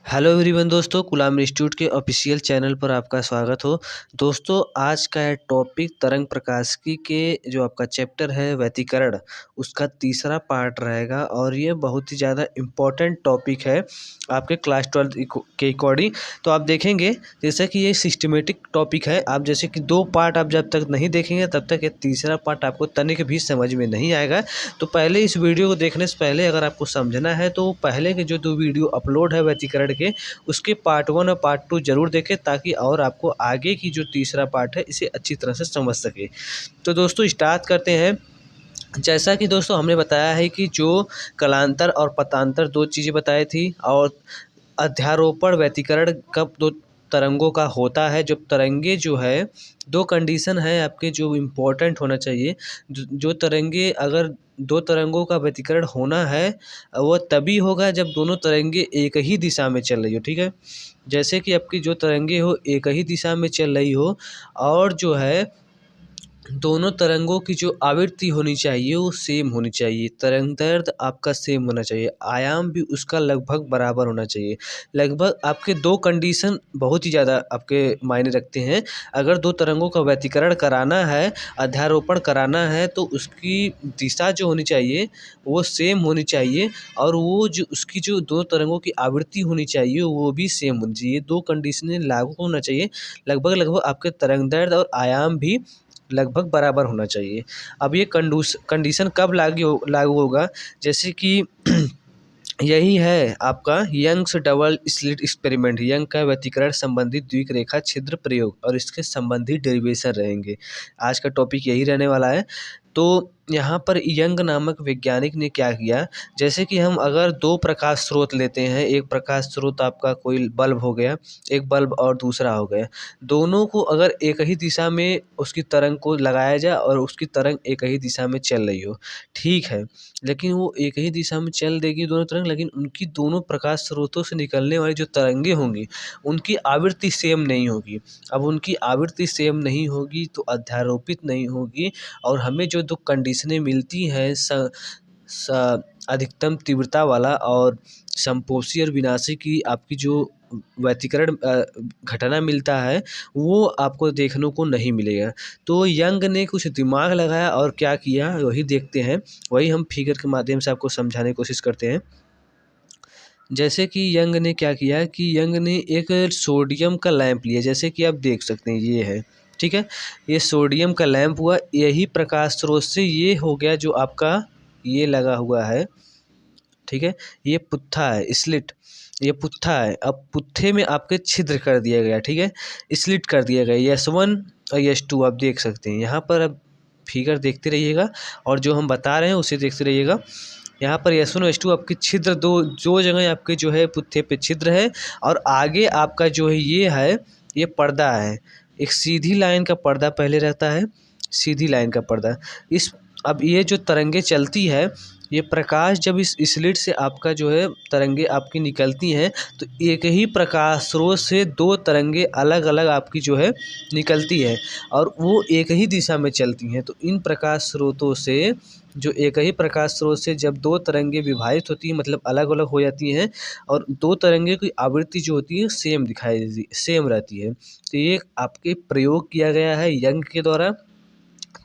Hello everyone दोस्तों, गुलाम institute के official channel पर आपका स्वागत हो। दोस्तों, आज का टॉपिक तरंग प्रकाशिकी के जो आपका चैप्टर है व्यतिकरण, उसका तीसरा पार्ट रहेगा और ये बहुत ही ज़्यादा इम्पोर्टेंट टॉपिक है आपके क्लास 12 के अकॉर्डिंग। तो आप देखेंगे जैसे कि ये सिस्टमेटिक टॉपिक है। आप जैसे कि दो पार्ट आप जब तक नहीं देखेंगे तब तक ये तीसरा पार्ट आपको तनिक भी समझ में नहीं आएगा। तो पहले इस वीडियो को देखने से पहले अगर आपको समझना है तो पहले के जो 2 वीडियो अपलोड है व्यतिकरण के, उसके पार्ट 1 और पार्ट 2 ज़रूर देखें ताकि और आपको आगे की जो तीसरा पार्ट है इसे अच्छी तरह से समझ सके। तो दोस्तों स्टार्ट करते हैं। जैसा कि दोस्तों हमने बताया है कि जो कलांतर और पतांतर 2 चीज़ें बताई थी और अध्यारोपण व्यतिकरण कब 2 तरंगों का होता है। जब तरंगे जो है 2 कंडीशन है आपके जो इम्पोर्टेंट होना चाहिए। जो तरंगे अगर 2 तरंगों का व्यतिकरण होना है वो तभी होगा जब दोनों तरंगे एक ही दिशा में चल रही हो, ठीक है। जैसे कि आपकी जो तरंगे हो एक ही दिशा में चल रही हो और जो है दोनों तरंगों की जो आवृत्ति होनी चाहिए वो सेम होनी चाहिए। तरंग दैर्ध्य आपका सेम होना चाहिए, आयाम भी उसका लगभग बराबर होना चाहिए। लगभग आपके 2 कंडीशन बहुत ही ज़्यादा आपके मायने रखते हैं। अगर 2 तरंगों का व्यतिकरण कराना है, अध्यारोपण कराना है तो उसकी दिशा जो होनी चाहिए वो सेम होनी चाहिए और वो जो उसकी जो 2 तरंगों की आवृत्ति होनी चाहिए वो भी सेम होनी चाहिए। 2 कंडीशनें लागू होना चाहिए। लगभग आपके तरंग दैर्ध्य और आयाम भी लगभग बराबर होना चाहिए। अब ये कंडीशन कब लागू होगा, जैसे कि यही है आपका Young's double slit experiment, Young का व्यतिकरण संबंधित द्विरेखा छिद्र प्रयोग और इसके संबंधित डेरिवेशन रहेंगे। आज का टॉपिक यही रहने वाला है। तो यहाँ पर यंग नामक वैज्ञानिक ने क्या किया, जैसे कि हम अगर 2 प्रकाश स्रोत लेते हैं, एक प्रकाश स्रोत आपका कोई बल्ब हो गया, एक बल्ब और दूसरा हो गया, दोनों को अगर एक ही दिशा में उसकी तरंग को लगाया जाए और उसकी तरंग एक ही दिशा में चल रही हो, ठीक है। लेकिन वो एक ही दिशा में चल देगी दोनों तरंग, लेकिन उनकी दोनों प्रकाश स्रोतों से निकलने वाली जो तरंगे होंगी उनकी आवृत्ति सेम नहीं होगी। अब उनकी आवृत्ति सेम नहीं होगी तो अध्यारोपित नहीं होगी और हमें जो 2 कंडीशनें मिलती हैं अधिकतम तीव्रता वाला और समपोषी और विनाशी की आपकी जो व्यतिकरण घटना मिलता है वो आपको देखने को नहीं मिलेगा। तो यंग ने कुछ दिमाग लगाया और क्या किया वही देखते हैं, वही हम फिगर के माध्यम से आपको समझाने की कोशिश करते हैं। जैसे कि यंग ने क्या किया कि यंग ने एक सोडियम का लैंप लिया, जैसे कि आप देख सकते हैं ये है, ठीक है। ये सोडियम का लैंप हुआ, यही प्रकाश स्रोत से ये हो गया जो आपका ये लगा हुआ है, ठीक है। ये पुत्था है, स्लिट, ये पुत्था है। अब पुत्थे में आपके छिद्र कर दिया गया, ठीक है, स्लिट कर दिया गया। S1 और S2 आप देख सकते हैं। यहाँ पर अब फिगर देखते रहिएगा और जो हम बता रहे हैं उसे देखते रहिएगा। यहाँ पर S1 और S2 आपके छिद्र दो जगह आपके जो है पुत्थे पे छिद्र है और आगे आपका जो है ये पर्दा है। एक सीधी लाइन का पर्दा पहले रहता है, सीधी लाइन का पर्दा। अब ये जो तरंगे चलती है, ये प्रकाश जब इस स्लिट से आपका जो है तरंगे आपकी निकलती हैं तो एक ही प्रकाश स्रोत से 2 तरंगे अलग अलग आपकी जो है निकलती है और वो एक ही दिशा में चलती हैं। तो इन प्रकाश स्रोतों से जो एक ही प्रकाश स्रोत से जब 2 तरंगे विभाजित होती हैं, मतलब अलग अलग हो जाती हैं और 2 तरंगे की आवृत्ति जो होती है सेम रहती है। तो ये आपके प्रयोग किया गया है यंग के द्वारा।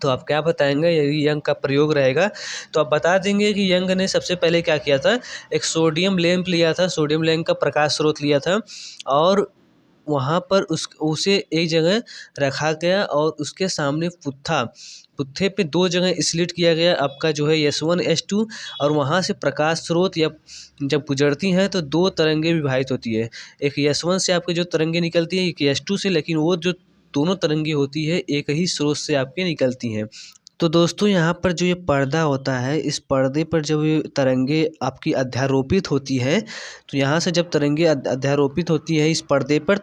तो आप क्या बताएंगे यदि यंग का प्रयोग रहेगा तो आप बता देंगे कि यंग ने सबसे पहले क्या किया था, एक सोडियम लैंप लिया था, सोडियम लैंप का प्रकाश स्रोत लिया था और वहाँ पर उसे एक जगह रखा गया और उसके सामने पुत्थे पे 2 जगह स्लिट किया गया आपका जो है S1 S2 और वहाँ से प्रकाश स्रोत या जब गुजरती हैं तो 2 तरंगे विभाजित होती है। एक S1 से आपके जो तरंगे निकलती है, एक S2 से, लेकिन वो जो दोनों तरंगे होती है एक ही स्रोत से आपके निकलती हैं। तो दोस्तों यहाँ पर जो ये पर्दा होता है, इस पर्दे पर जब ये तरंगे आपकी अध्यारोपित होती हैं तो यहाँ से जब तरंगे अध्यारोपित होती है इस पर्दे पर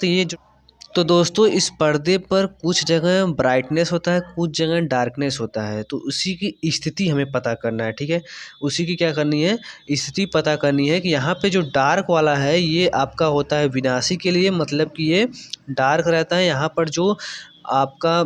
तो दोस्तों इस पर्दे पर कुछ जगह ब्राइटनेस होता है, कुछ जगह डार्कनेस होता है। तो उसी की स्थिति हमें पता करना है, ठीक है। उसी की क्या करनी है, स्थिति पता करनी है कि यहाँ पे जो डार्क वाला है ये आपका होता है विनाशी के लिए, मतलब कि ये डार्क रहता है। यहाँ पर जो आपका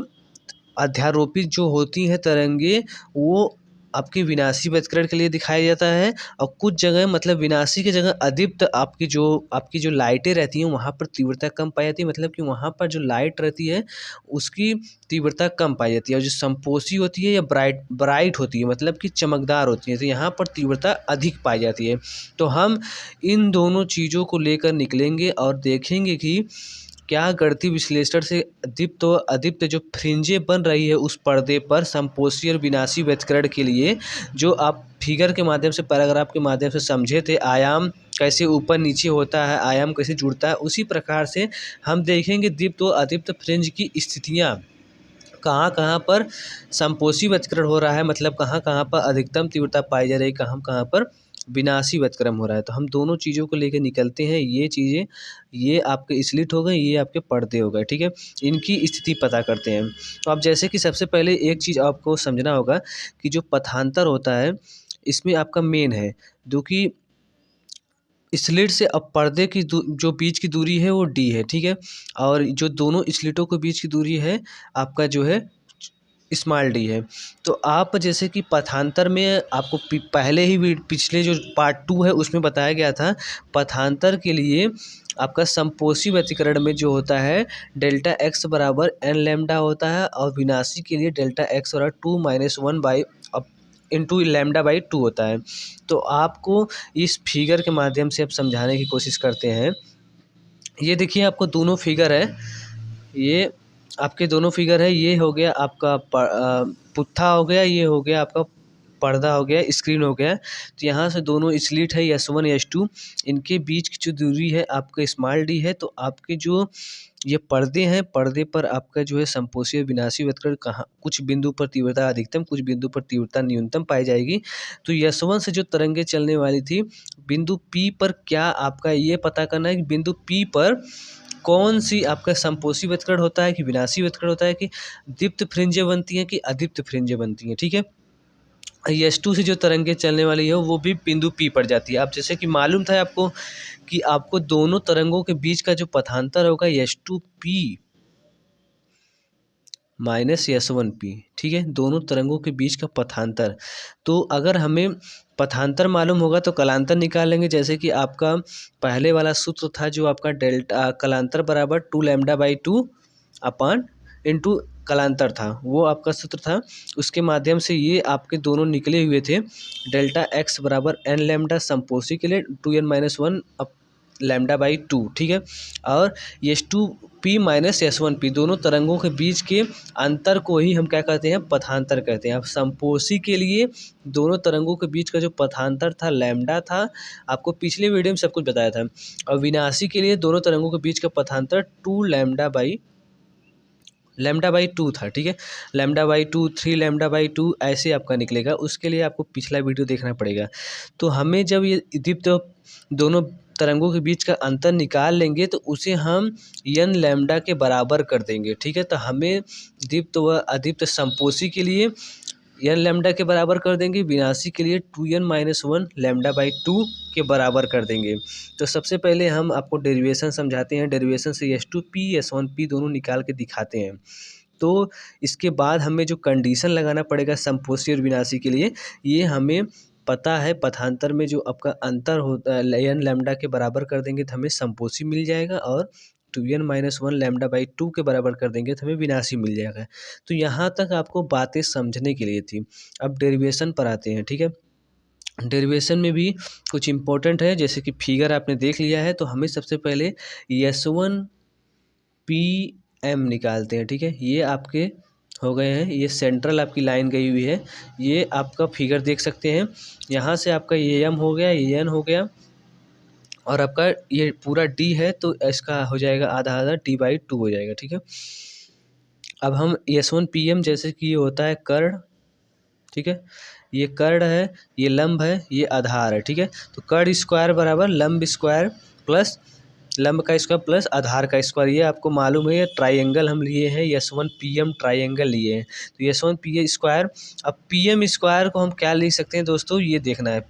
अध्यारोपित जो होती हैं तरंगे वो आपकी विनाशी व्यतिकरण के लिए दिखाया जाता है, और कुछ जगह मतलब विनाशी की जगह अदीप्त आपकी जो लाइटें रहती हैं वहाँ पर तीव्रता कम पाई जाती है, मतलब कि वहाँ पर जो लाइट रहती है उसकी तीव्रता कम पाई जाती है, और जो संपोषी होती है या ब्राइट होती है मतलब कि चमकदार होती है, तो यहाँ पर तीव्रता अधिक पाई जाती है। तो हम इन दोनों चीज़ों को लेकर निकलेंगे और देखेंगे कि क्या गणितीय विश्लेषण से दीप्त व अदीप्त जो फ्रिंजें बन रही है उस पर्दे पर संपोषी और विनाशी व्यतिकरण के लिए, जो आप फिगर के माध्यम से पैराग्राफ के माध्यम से समझे थे, आयाम कैसे ऊपर नीचे होता है, आयाम कैसे जुड़ता है, उसी प्रकार से हम देखेंगे दीप्त व अदीप्त फ्रिंज की स्थितियाँ कहाँ कहाँ पर संपोषी व्यतिकरण हो रहा है, मतलब कहाँ कहाँ पर अधिकतम तीव्रता पाई जा रही है, कहाँ कहाँ पर विनाशी व्यतिक्रम हो रहा है। तो हम दोनों चीज़ों को लेकर निकलते हैं। ये चीज़ें, ये आपके स्लिट हो गए, ये आपके पर्दे हो गए, ठीक है। इनकी स्थिति पता करते हैं। तो अब जैसे कि सबसे पहले एक चीज़ आपको समझना होगा कि जो पथांतर होता है इसमें आपका मेन है, जो कि स्लिट से अब पर्दे की जो बीच की दूरी है वो डी है, ठीक है। और जो दोनों स्लिटों के बीच की दूरी है आपका जो है स्मॉल डी है। तो आप जैसे कि पथांतर में आपको पहले ही पिछले जो पार्ट 2 है उसमें बताया गया था, पथांतर के लिए आपका संपोषी व्यतिकरण में जो होता है डेल्टा एक्स बराबर एन लैम्डा होता है, और विनाशी के लिए डेल्टा एक्स बराबर 2 - 1 बाई इंटू लैम्डा बाई 2 होता है। तो आपको इस फिगर के माध्यम से अब समझाने की कोशिश करते हैं। ये देखिए आपको दोनों फिगर है, ये आपके दोनों फिगर है, ये हो गया आपका पुट्ठा हो गया, ये हो गया आपका पर्दा हो गया, स्क्रीन हो गया। तो यहाँ से दोनों स्लिट है S1 S2, इनके बीच की जो दूरी है आपका स्मॉल डी है। तो आपके जो ये पर्दे हैं, पर्दे पर आपका जो है संपोषी और विनाशी व्यतिकरण कहाँ कुछ बिंदु पर तीव्रता अधिकतम, कुछ बिंदु पर तीव्रता न्यूनतम पाई जाएगी। तो S1 से जो तरंगे चलने वाली थी बिंदु P पर, क्या आपका ये पता करना है कि बिंदु P पर कौन सी आपका संपोषी व्यतिकरण होता है कि विनाशी व्यतिकरण होता है, कि दीप्त फ्रिंजें बनती हैं कि अदीप्त फ्रिंजें बनती हैं, ठीक है। S2 से जो तरंगे चलने वाली है वो भी बिंदु P पर जाती है। अब जैसे कि मालूम था आपको कि आपको दोनों तरंगों के बीच का जो पथांतर होगा S2P माइनस S1P, ठीक है, दोनों तरंगों के बीच का पथांतर। तो अगर हमें पथांतर मालूम होगा तो कलांतर निकाल लेंगे। जैसे कि आपका पहले वाला सूत्र था जो आपका डेल्टा कलांतर बराबर 2 लैम्डा बाई 2 अपान इंटू कलांतर था, वो आपका सूत्र था। उसके माध्यम से ये आपके दोनों निकले हुए थे, डेल्टा एक्स बराबर एन लैम्डा संपोषी के लिए 2n - 1 लैम्डा बाई 2, ठीक है। और S2P माइनस S1P दोनों तरंगों के बीच के अंतर को ही हम क्या कहते हैं, पथांतर कहते हैं। अब संपोषी के लिए दोनों तरंगों के बीच का जो पथांतर था लैम्डा था, आपको पिछले वीडियो में सब कुछ बताया था। और विनाशी के लिए दोनों तरंगों के बीच का पथांतर 2 लैम्डा बाई 2 था, ठीक है। लैम्डा बाई 2, 3 लैम्डा बाई 2 ऐसे आपका निकलेगा। उसके लिए आपको पिछला वीडियो देखना पड़ेगा। तो हमें जब ये दीप्त दोनों तरंगों के बीच का अंतर निकाल लेंगे तो उसे हम n लैम्डा के बराबर कर देंगे, ठीक है। तो हमें दीप्त व अदीप्त संपोषी के लिए n लैम्डा के बराबर कर देंगे, विनाशी के लिए 2n - 1 लैम्डा बाई 2 के बराबर कर देंगे। तो सबसे पहले हम आपको डेरिवेशन समझाते हैं। डेरिवेशन से S2P S1P दोनों निकाल के दिखाते हैं। तो इसके बाद हमें जो कंडीशन लगाना पड़ेगा संपोषी और विनाशी के लिए, ये हमें पता है पथांतर में जो आपका अंतर होता है n लैम्डा के बराबर कर देंगे तो हमें संपोषी मिल जाएगा, और 2n - 1 लैम्डा बाई 2 के बराबर कर देंगे तो हमें विनाशी मिल जाएगा। तो यहाँ तक आपको बातें समझने के लिए थी। अब डेरिवेशन पर आते हैं, ठीक है। डेरिवेशन में भी कुछ इम्पोर्टेंट है, जैसे कि फिगर आपने देख लिया है। तो हमें सबसे पहले S1PM निकालते हैं, ठीक है। ये आपके हो गए हैं, ये सेंट्रल आपकी लाइन गई हुई है, ये आपका फिगर देख सकते हैं। यहाँ से आपका ये M हो गया, ये N हो गया, और आपका ये पूरा D है तो इसका हो जाएगा आधा आधा D/2 हो जाएगा, ठीक है। अब हम S1PM जैसे कि ये होता है कर्ण, ठीक है, ये कर्ण है, ये लंब है, ये आधार है, ठीक है। तो कर्ण स्क्वायर बराबर लंब स्क्वायर प्लस लंब का स्क्वायर प्लस आधार का स्क्वायर, ये आपको मालूम है। ये ट्राइंगल हम लिए हैं, S1PM ट्राइंगल लिए हैं। तो S1PM स्क्वायर, अब PM स्क्वायर को हम क्या लिख सकते हैं दोस्तों, ये देखना है।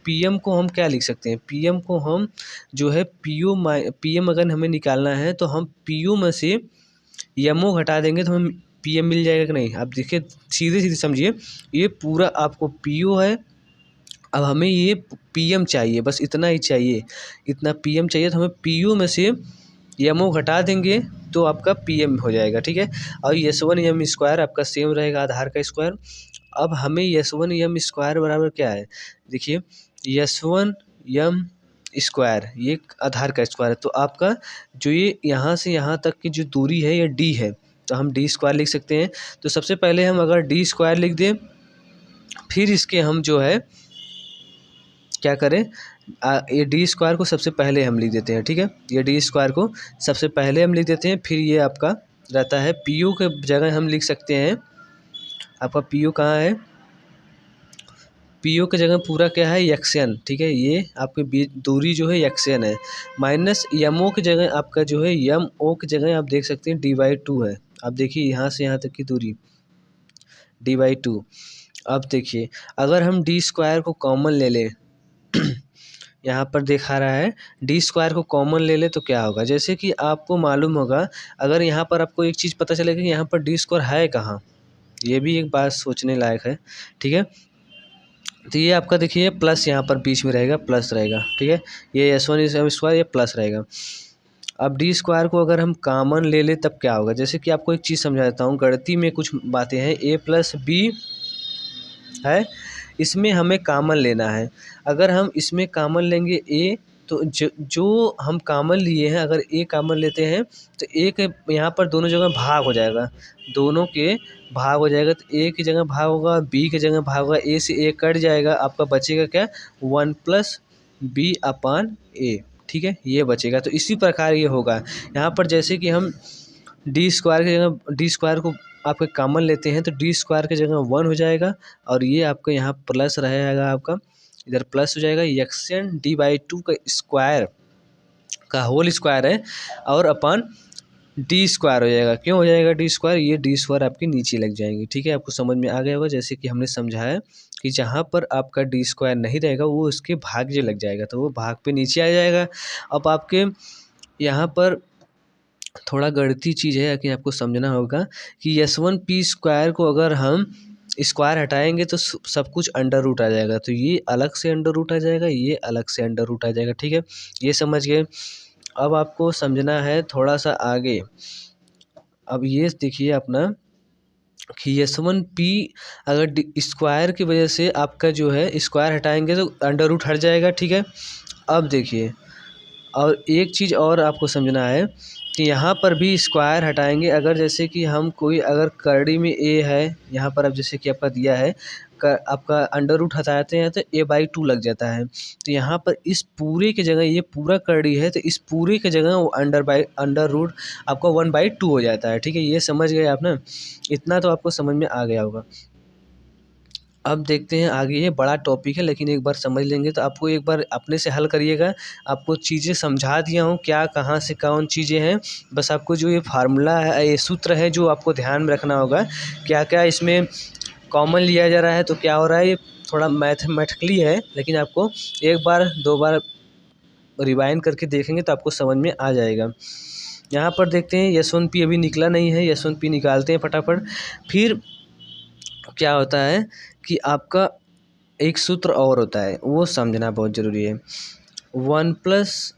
PM को हम क्या लिख सकते हैं, PM को हम जो है PM अगर हमें निकालना है तो हम PU में से यमो घटा देंगे तो हम पी एम मिल जाएगा कि नहीं। आप देखिए सीधे सीधे समझिए, ये पूरा आपको पी ओ है, अब हमें ये पी एम चाहिए, बस इतना ही चाहिए, इतना पी एम चाहिए। तो हमें पी ओ में से एम ओ घटा देंगे तो आपका पी एम हो जाएगा, ठीक है। और यस वन एम स्क्वायर आपका सेम रहेगा आधार का स्क्वायर। अब हमें यस वन एम स्क्वायर बराबर क्या है, देखिए यस वन एम स्क्वायर ये आधार का स्क्वायर है। तो आपका जो ये यहाँ से यहाँ तक की जो दूरी है ये डी है, तो हम डी स्क्वायर लिख सकते हैं। तो सबसे पहले हम अगर डी स्क्वायर लिख दें, फिर इसके हम जो है क्या करें, ये डी स्क्वायर को सबसे पहले हम लिख देते हैं, ठीक है। ये डी स्क्वायर को सबसे पहले हम लिख देते हैं, फिर ये आपका रहता है पी यू के जगह हम लिख सकते हैं, आपका पी यू कहाँ है, पी ओ की जगह पूरा क्या है एक्सएन, ठीक है। ये आपकी दूरी जो है एक्सएन है, माइनस एम ओ की जगह आपका जो है एम ओ की जगह आप देख सकते हैं डी/2 है। अब देखिए यहाँ से यहाँ तक की दूरी डी/2। अब देखिए अगर हम डी स्क्वायर को कॉमन ले लें यहाँ पर दिखा रहा है डी स्क्वायर को कॉमन ले ले तो क्या होगा, जैसे कि आपको मालूम होगा, अगर यहाँ पर आपको एक चीज़ पता चलेगा कि यहाँ पर डी स्क्वायर है कहाँ, ये भी एक बात सोचने लायक है, ठीक है। तो ये आपका देखिए प्लस यहाँ पर बीच में रहेगा, प्लस रहेगा, ठीक है। ये एस वन एम स्क्वायर ये प्लस रहेगा। अब डी स्क्वायर को अगर हम कॉमन ले ले तब क्या होगा, जैसे कि आपको एक चीज़ समझा देता हूँ, गणित में कुछ बातें हैं, ए प्लस बी है, इसमें हमें कॉमन लेना है। अगर हम इसमें कॉमन लेंगे ए, तो जो हम कॉमन लिए हैं, अगर ए कॉमन लेते हैं तो ए के यहाँ पर दोनों जगह भाग हो जाएगा, दोनों के भाग हो जाएगा। तो ए की जगह भाग होगा, बी की जगह भाग होगा, ए से ए कट जाएगा, आपका बचेगा क्या 1 प्लस बी अपान ए, ठीक है, ये बचेगा। तो इसी प्रकार ये होगा यहाँ पर, जैसे कि हम डी स्क्वायर की जगह डी स्क्वायर को आपके कॉमन लेते हैं तो डी स्क्वायर की जगह 1 हो जाएगा, और ये आपका यहाँ प्लस रहेगा, आपका इधर प्लस हो जाएगा, एक्सएन डी/2 का स्क्वायर का होल स्क्वायर है, और अपन डी स्क्वायर हो जाएगा। क्यों हो जाएगा डी स्क्वायर, ये डी स्क्वायर आपकी नीचे लग जाएंगे, ठीक है। आपको समझ में आ गया होगा, जैसे कि हमने समझाया कि जहाँ पर आपका डी स्क्वायर नहीं रहेगा वो उसके भाग जे लग जाएगा, तो वो भाग पे नीचे आ जाएगा। अब आपके यहाँ पर थोड़ा गणितीय चीज़ है कि आपको समझना होगा कि एस वन पी स्क्वायर को अगर हम स्क्वायर हटाएंगे तो सब कुछ अंडर रूट आ जाएगा, तो ये अलग से अंडर रूट आ जाएगा, ये अलग से अंडर रूट आ जाएगा, ठीक है। ये समझ गए। अब आपको समझना है थोड़ा सा आगे। अब ये देखिए अपना कि एस वन पी अगर स्क्वायर की वजह से आपका जो है स्क्वायर हटाएंगे तो अंडर रूट हट जाएगा, ठीक है। अब देखिए, और एक चीज़ और आपको समझना है कि यहाँ पर भी स्क्वायर हटाएंगे, अगर जैसे कि हम कोई अगर करड़ी में ए है, यहाँ पर अब जैसे कि आपका दिया है आपका अंडर रूट हटाते हैं तो a/2 लग जाता है, तो यहाँ पर इस पूरे की जगह ये पूरा करड़ी है तो इस पूरे की जगह वो अंडर रूट आपका 1/2 हो जाता है, ठीक है। ये समझ गए आप ना, इतना तो आपको समझ में आ गया होगा। अब देखते हैं आगे, ये बड़ा टॉपिक है लेकिन एक बार समझ लेंगे तो आपको एक बार अपने से हल करिएगा। आपको चीज़ें समझा दिया हूँ क्या कहाँ से कौन चीज़ें हैं, बस आपको जो ये फार्मूला है, ये सूत्र है जो आपको ध्यान में रखना होगा, क्या क्या इसमें कॉमन लिया जा रहा है, तो क्या हो रहा है, ये थोड़ा मैथमेटिकली है, लेकिन आपको एक बार दो बार रिवाइंड करके देखेंगे तो आपको समझ में आ जाएगा। यहाँ पर देखते हैं यस1p अभी निकला नहीं है, यस1p निकालते हैं फटाफट। फिर क्या होता है कि आपका एक सूत्र और होता है, वो समझना बहुत ज़रूरी है। 1 +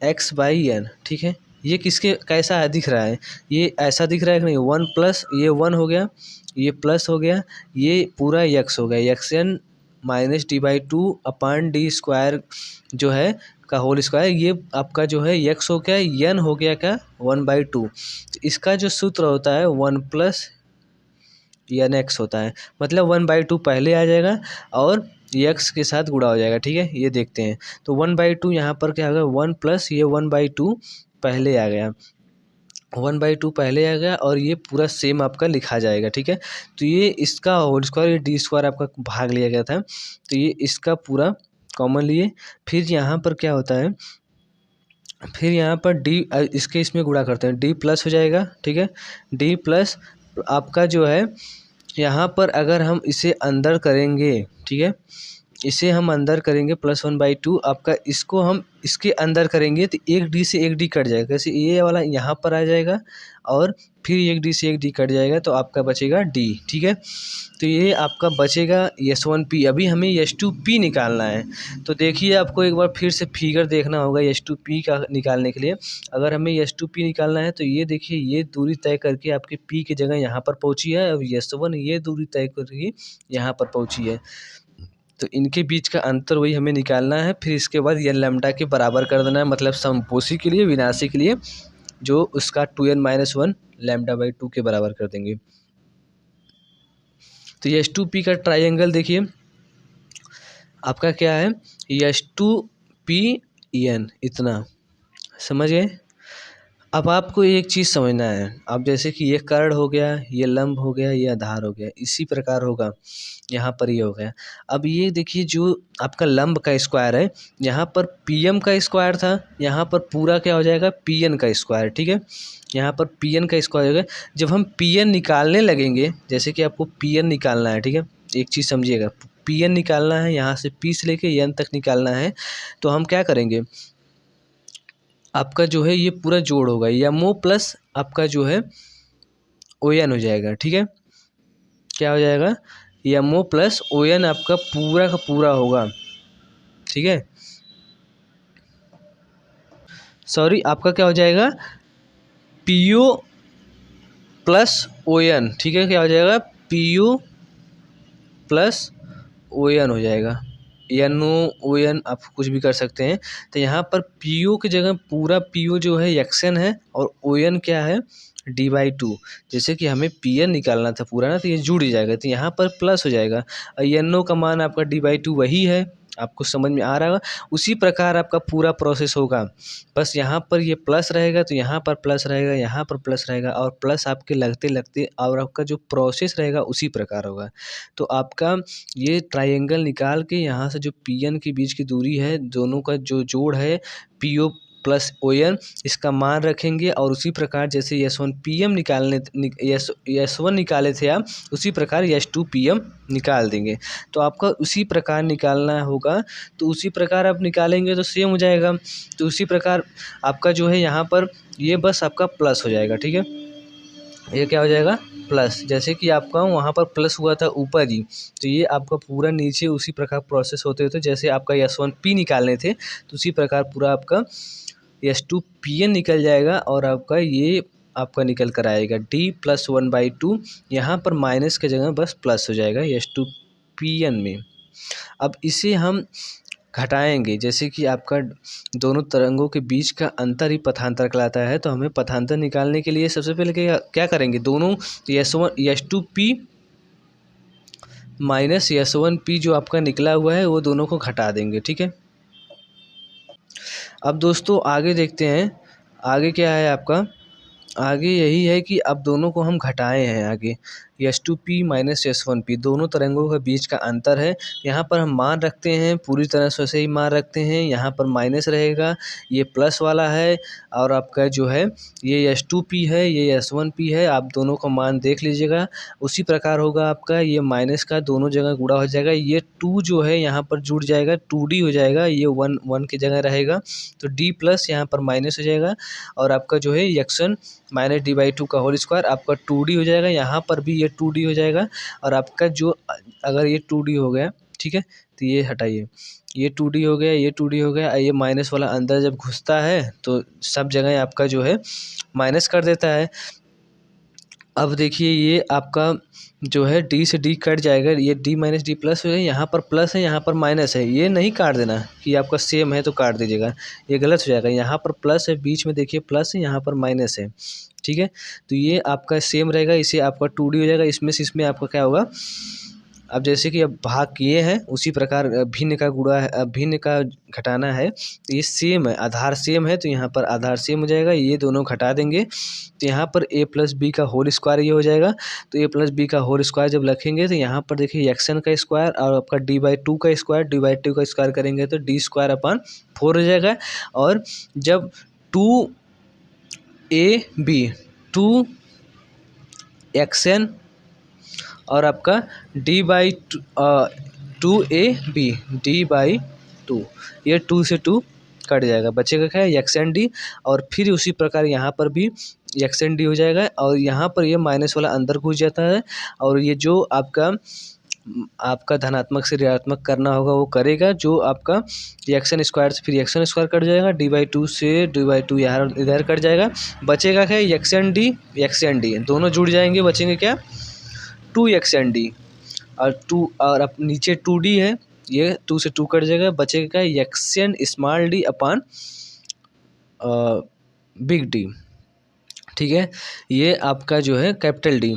x/n, ठीक है। ये किसके कैसा दिख रहा है, ये ऐसा दिख रहा है कि नहीं, 1 प्लस ये 1 हो गया, ये प्लस हो गया, ये पूरा x हो गया, xn माइनस d/2 अपान डी स्क्वायर जो है का होल स्क्वायर, ये आपका जो है x हो गया, n हो गया क्या 1/2। तो इसका जो सूत्र होता है 1 + n(x) होता है, मतलब 1/2 पहले आ जाएगा और x के साथ गुणा हो जाएगा, ठीक है। ये देखते हैं तो 1/2 यहाँ पर क्या होगा, 1 प्लस ये 1/2 पहले आ गया, 1/2 पहले आ गया, और ये पूरा सेम आपका लिखा जाएगा, ठीक है। तो ये इसका होल स्क्वायर, ये डी स्क्वायर आपका भाग लिया गया था, तो ये इसका पूरा कॉमन लिए। फिर यहाँ पर क्या होता है, फिर यहाँ पर डी इसके इसमें गुणा करते हैं, डी प्लस हो जाएगा, ठीक है। डी प्लस आपका जो है यहाँ पर अगर हम इसे अंदर करेंगे, ठीक है, इसे हम अंदर करेंगे +1/2 आपका, इसको हम इसके अंदर करेंगे तो एक डी से एक डी कट जाएगा। जैसे ये वाला यहाँ पर आ जाएगा और फिर एक डी से एक डी कट जाएगा तो आपका बचेगा डी। ठीक है, तो ये आपका बचेगा S1P। अभी हमें S2P निकालना है, तो देखिए आपको एक बार फिर से फिगर देखना होगा S2P का निकालने के लिए। अगर हमें S2P निकालना है तो ये देखिए, ये दूरी तय करके आपके P की जगह यहाँ पर पहुँची है। अब S1 ये दूरी तय करके यहाँ पर पहुँची है, तो इनके बीच का अंतर वही हमें निकालना है। फिर इसके बाद ये लैम्ब्डा के बराबर कर देना है, मतलब समपोषी के लिए, विनाशी के लिए, जो उसका 2n-1 λ/2 के बराबर कर देंगे। तो S2P का ट्राइंगल देखिए आपका क्या है, S2PN, इतना समझ गए। अब आपको एक चीज़ समझना है, अब जैसे कि ये कर्ण हो गया, ये लंब हो गया, ये आधार हो गया, इसी प्रकार होगा यहाँ पर ये हो गया। अब ये देखिए जो आपका लंब का स्क्वायर है, यहाँ पर PM का स्क्वायर था, यहाँ पर पूरा क्या हो जाएगा, PN का स्क्वायर। ठीक है, यहाँ पर PN का स्क्वायर हो गया। जब हम PN निकालने लगेंगे, जैसे कि आपको PN निकालना है, ठीक है, एक चीज़ समझिएगा, PN निकालना है, यहाँ से P से लेके N तक निकालना है, तो हम क्या करेंगे, आपका जो है ये पूरा जोड़ होगा, MO प्लस आपका जो है ON हो जाएगा। ठीक है, क्या हो जाएगा, MO प्लस ON आपका पूरा का पूरा होगा। ठीक है, सॉरी, आपका क्या हो जाएगा, PO प्लस ON। ठीक है, क्या हो जाएगा, PO प्लस ON हो जाएगा, NO-ON आप कुछ भी कर सकते हैं। तो यहाँ पर PO की जगह पूरा PO जो है XN है और ON क्या है, D/2। जैसे कि हमें PN निकालना था पूरा ना, तो ये जुड़ जाएगा, तो यहाँ पर प्लस हो जाएगा। और NO का मान आपका D/2 वही है, आपको समझ में आ रहा होगा। उसी प्रकार आपका पूरा प्रोसेस होगा, बस यहाँ पर ये प्लस रहेगा तो यहाँ पर प्लस रहेगा, यहाँ पर प्लस रहेगा, और प्लस आपके लगते लगते और आपका जो प्रोसेस रहेगा उसी प्रकार होगा। तो आपका ये ट्रायंगल निकाल के यहाँ से जो PN के बीच की दूरी है, दोनों का जो जोड़ है PO प्लस ON, इसका मान रखेंगे, और उसी प्रकार जैसे S1PM S1 निकाले थे आप, उसी प्रकार S2PM निकाल देंगे। तो आपका उसी प्रकार निकालना होगा, तो उसी प्रकार आप निकालेंगे तो सेम हो जाएगा। तो उसी प्रकार आपका जो है यहाँ पर ये बस आपका प्लस हो जाएगा। ठीक है, ये क्या हो जाएगा, प्लस, जैसे कि आपका वहाँ पर प्लस हुआ था ऊपर ही, तो ये आपका पूरा नीचे उसी प्रकार प्रोसेस होते होते, जैसे आपका S1P निकालने थे तो उसी प्रकार पूरा आपका S2PN निकल जाएगा, और आपका ये आपका निकल कर आएगा D+1/2। यहाँ पर माइनस की जगह बस प्लस हो जाएगा S2PN में। अब इसे हम घटाएंगे, जैसे कि आपका दोनों तरंगों के बीच का अंतर ही पथांतर कहलाता है, तो हमें पथांतर निकालने के लिए सबसे पहले क्या करेंगे, दोनों S2P माइनस S1P जो आपका निकला हुआ है वो दोनों को घटा देंगे। ठीक है, अब दोस्तों आगे देखते हैं, आगे क्या है आपका, आगे यही है कि अब दोनों को हम घटाए हैं। आगे S2P माइनस S1P दोनों तरंगों के बीच का अंतर है, यहाँ पर हम मान रखते हैं, पूरी तरह से वैसे ही मान रखते हैं। यहाँ पर माइनस रहेगा, ये प्लस वाला है, और आपका जो है ये S2P है, ये S1P है, आप दोनों का मान देख लीजिएगा। उसी प्रकार होगा आपका ये माइनस का दोनों जगह गुणा हो जाएगा, ये 2 जो है यहाँ पर जुड़ जाएगा, 2D हो जाएगा, ये 1 की जगह रहेगा, तो D प्लस यहाँ पर माइनस हो जाएगा, और आपका जो है XN माइनस D/2 का होल स्क्वायर आपका 2D हो जाएगा, यहाँ पर भी ये 2D हो जाएगा, और आपका जो अगर ये 2D हो गया, ठीक है, तो ये हटाइए, ये 2D हो गया, ये 2D हो गया, ये माइनस वाला अंदर जब घुसता है तो सब जगह आपका जो है माइनस कर देता है। अब देखिए ये आपका जो है D से D कट जाएगा, ये D माइनस D प्लस है, यहाँ पर प्लस है, यहाँ पर माइनस है, ये नहीं काट देना कि आपका सेम है तो काट दीजिएगा, ये गलत हो जाएगा। यहाँ पर प्लस है, बीच में देखिए प्लस है, यहाँ पर माइनस है। ठीक है, तो ये आपका सेम रहेगा, इसे आपका 2D हो जाएगा, इसमें से इसमें आपका क्या होगा, अब जैसे कि अब भाग किए हैं उसी प्रकार भिन्न का गुणा है, भिन्न का घटाना है, तो ये सेम है, आधार सेम है, तो यहाँ पर आधार सेम हो जाएगा, ये दोनों घटा देंगे, तो यहाँ पर A प्लस बी का होल स्क्वायर ये हो जाएगा। तो A प्लस बी का होल स्क्वायर जब रखेंगे तो यहाँ पर देखिए XN का स्क्वायर और आपका D/2 का स्क्वायर, D/2 का स्क्वायर करेंगे तो D²/4 हो जाएगा, और जब 2AB 2XN और आपका D/2 2ab d/2, ये 2 से 2 कट जाएगा, बचेगा क्या है एक्स एन डी। और फिर उसी प्रकार यहाँ पर भी एक्स एन डी हो जाएगा और यहाँ पर ये माइनस वाला अंदर घुस जाता है और ये जो आपका धनात्मक से ऋणात्मक करना होगा वो करेगा, जो आपका एक्स एन स्क्वायर से फिर एक्स एन स्क्वायर कट जाएगा, d/2 से d/2 यहाँ इधर कट जाएगा, बचेगा क्या एक्स एन डी दोनों जुड़ जाएंगे, बचेंगे क्या 2xnd और 2 और अब नीचे 2d है, ये 2 से 2 कट जाएगा, बचेगा क्या एक्सन स्मॉल डी अपान बिग डी। ठीक है, ये आपका जो है कैपिटल डी।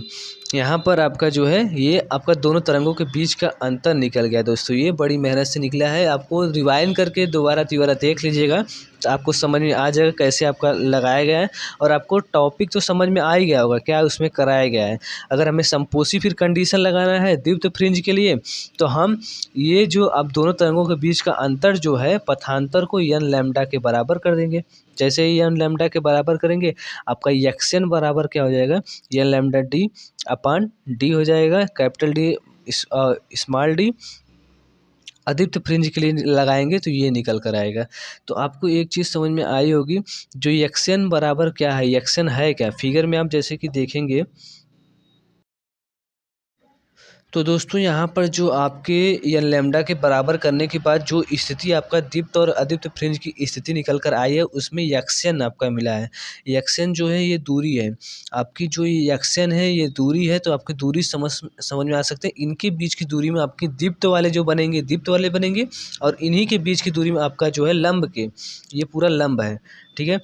यहाँ पर आपका जो है ये आपका दोनों तरंगों के बीच का अंतर निकल गया दोस्तों, ये बड़ी मेहनत से निकला है। आपको रिवाइंड करके दोबारा तिबारा देख लीजिएगा तो आपको समझ में आ जाएगा कैसे आपका लगाया गया है और आपको टॉपिक तो समझ में आ ही गया होगा क्या उसमें कराया गया है। अगर हमें संपोसी फिर कंडीशन लगाना है द्वितीय फ्रिंज के लिए तो हम ये जो अब दोनों तरंगों के बीच का अंतर जो है पथांतर को n लैम्डा के बराबर कर देंगे। जैसे ही n लैम्डा के बराबर करेंगे आपका एक्सन बराबर क्या हो जाएगा n लैम्डा डी अपान डी हो जाएगा, कैपिटल डी स्मॉल डी अधिप्त फ्रिंज के लिए लगाएंगे तो ये निकल कर आएगा। तो आपको एक चीज़ समझ में आई होगी, जो एक्सन बराबर क्या है, एक्सन है क्या, फिगर में आप जैसे कि देखेंगे तो दोस्तों यहाँ पर जो आपके एन लैम्डा के बराबर करने के बाद जो स्थिति आपका दीप्त और अदीप्त फ्रिंज की स्थिति निकल कर आई है उसमें एक्सन आपका मिला है। एक्सन जो है ये दूरी है आपकी, जो ये एक्सन है ये दूरी है, तो आपकी दूरी समझ में आ सकते हैं। इनके बीच की दूरी में आपकी दीप्त वाले जो बनेंगे दीप्त वाले बनेंगे और इन्हीं के बीच की दूरी में आपका जो है लंब के, ये पूरा लंब है। ठीक है,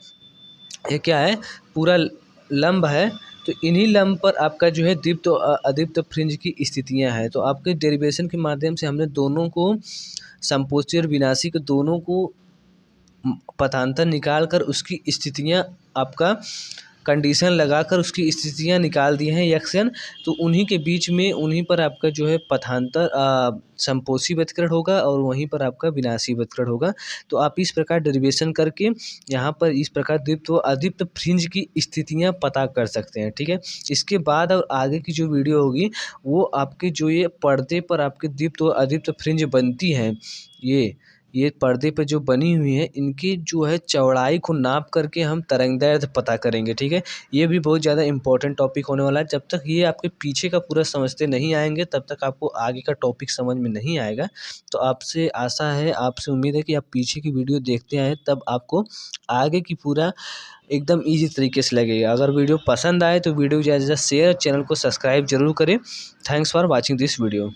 ये क्या है पूरा लंब है, तो इन्हीं लंब पर आपका जो है दीप्त और अदीप्त फ्रिंज की स्थितियां हैं। तो आपके डेरिवेशन के माध्यम से हमने दोनों को संपोषी और विनाशी के दोनों को पथांतर निकाल कर उसकी स्थितियां आपका कंडीशन लगाकर उसकी स्थितियां निकाल दी हैं एक्सन। तो उन्हीं के बीच में उन्हीं पर आपका जो है पथांतर संपोषी व्यतिकरण होगा और वहीं पर आपका विनाशी व्यतिकरण होगा। तो आप इस प्रकार डेरिवेशन करके यहाँ पर इस प्रकार दीप्त व अदीप्त फ्रिंज की स्थितियां पता कर सकते हैं। ठीक है, इसके बाद और आगे की जो वीडियो होगी वो आपके जो ये पर्दे पर आपके दीप्त व अदीप्त फ्रिंज बनती हैं, ये पर्दे पे जो बनी हुई है इनकी जो है चौड़ाई को नाप करके हम तरंगदैर्ध्य पता करेंगे। ठीक है, ये भी बहुत ज़्यादा इंपॉर्टेंट टॉपिक होने वाला है। जब तक ये आपके पीछे का पूरा समझते नहीं आएंगे तब तक आपको आगे का टॉपिक समझ में नहीं आएगा। तो आपसे आशा है, आपसे उम्मीद है कि आप पीछे की वीडियो देखते आएँ, तब आपको आगे की पूरा एकदम ईजी तरीके से लगेगा। अगर वीडियो पसंद आए तो वीडियो ज़्यादा से ज़्यादा शेयर, चैनल को सब्सक्राइब जरूर करें। Thanks for watching this video.